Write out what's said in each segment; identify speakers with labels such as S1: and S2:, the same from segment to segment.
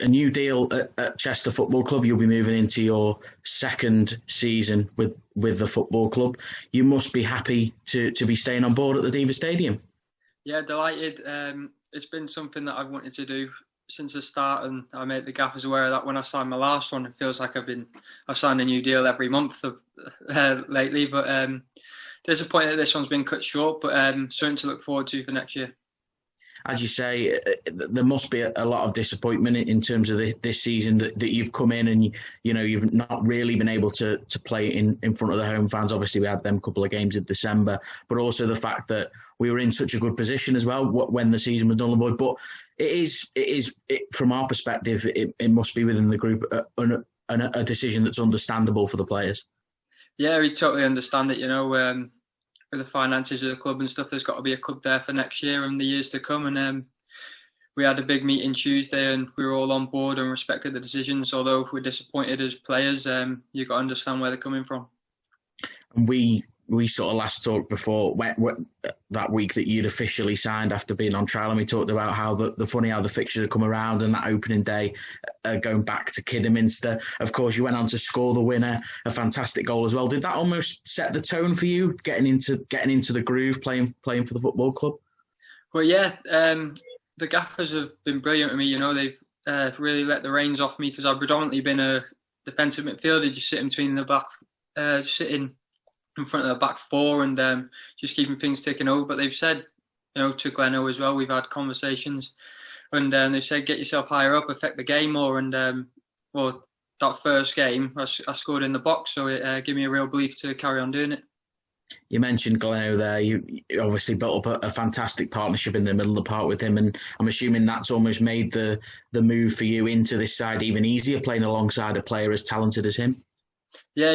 S1: a new deal at Chester Football Club. You'll be moving into your second season with the football club. You must be happy to be staying on board at the Diva Stadium.
S2: Yeah, delighted. It's been something that I've wanted to do since the start, and I made the gaffers aware of that when I signed my last one. It feels like I've signed a new deal every month lately, but disappointed that this one's been cut short, but something to look forward to for next year. As
S1: you say, there must be a lot of disappointment in terms of this season that you've come in and you've not really been able to play in front of the home fans. Obviously, we had them couple of games in December, but also the fact that we were in such a good position as well when the season was null and void. But it is from our perspective, it must be within the group a decision that's understandable for the players. Yeah, we totally understand it. With the finances of the club and stuff, there's got to be a club there for next year and the years to come. And we had a big meeting Tuesday and we were all on board and respected the decisions. Although we're disappointed as players, you've got to understand where they're coming from. And we sort of last talked before that week that you'd officially signed after being on trial, and we talked about how how the fixtures had come around and that opening day going back to Kidderminster. Of course, you went on to score the winner, a fantastic goal as well. Did that almost set the tone for you, getting into the groove, playing for the football club? Well, yeah, the gaffers have been brilliant with me. They've really let the reins off me because I've predominantly been a defensive midfielder, just sitting between the back, sitting in front of the back four and just keeping things ticking over. But they've said, to Gleno as well, we've had conversations and they said, get yourself higher up, affect the game more. And that first game, I scored in the box, so it gave me a real belief to carry on doing it. You mentioned Gleno there. You obviously built up a fantastic partnership in the middle of the park with him, and I'm assuming that's almost made the move for you into this side even easier, playing alongside a player as talented as him. Yeah,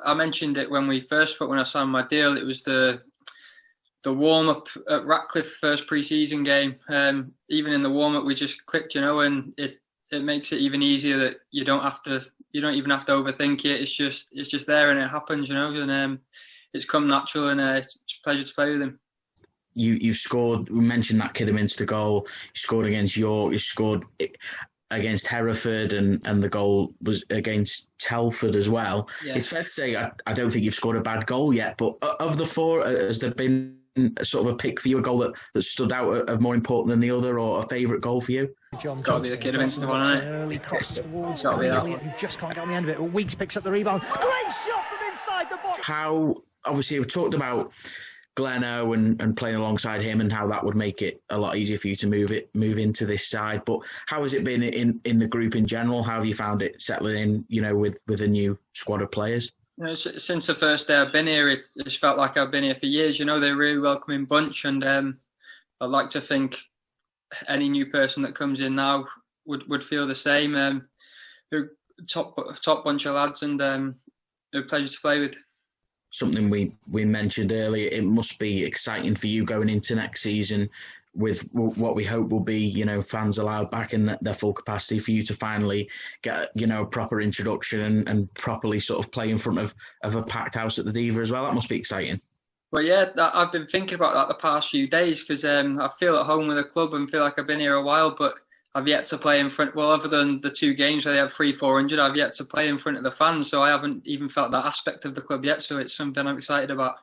S1: I mentioned it when I signed my deal. It was the warm-up at Ratcliffe first pre-season game. Even in the warm-up, we just clicked, and it makes it even easier that you don't even have to overthink it. It's just there and it happens, and it's come natural, and it's a pleasure to play with him. You've scored. We mentioned that Kidderminster goal. You scored against York. You scored against Hereford, and the goal was against Telford as well. Yeah. It's fair to say I don't think you've scored a bad goal yet, but of the four, has there been sort of a pick for you, a goal that stood out of more important than the other, or a favourite goal for you? It's got to be the Kidderminster one, isn't it? Early cross towards got to be that one. You just can't get on the end of it. Weeks picks up the rebound. Great shot from inside the box. How, obviously, we've talked about Gleno and playing alongside him and how that would make it a lot easier for you to move into this side. But how has it been in the group in general? How have you found it settling in, with a new squad of players? Since the first day I've been here, it's felt like I've been here for years. They're a really welcoming bunch, and I'd like to think any new person that comes in now would feel the same. They're a top bunch of lads, and they're a pleasure to play with. Something we mentioned earlier, it must be exciting for you going into next season with what we hope will be, fans allowed back in their full capacity, for you to finally get, a proper introduction and properly sort of play in front of a packed house at the Diva as well. That must be exciting. Well, yeah, I've been thinking about that the past few days because I feel at home with the club and feel like I've been here a while, but I've yet to play in front, other than the two games where they had 300-400, I've yet to play in front of the fans, so I haven't even felt that aspect of the club yet, so it's something I'm excited about.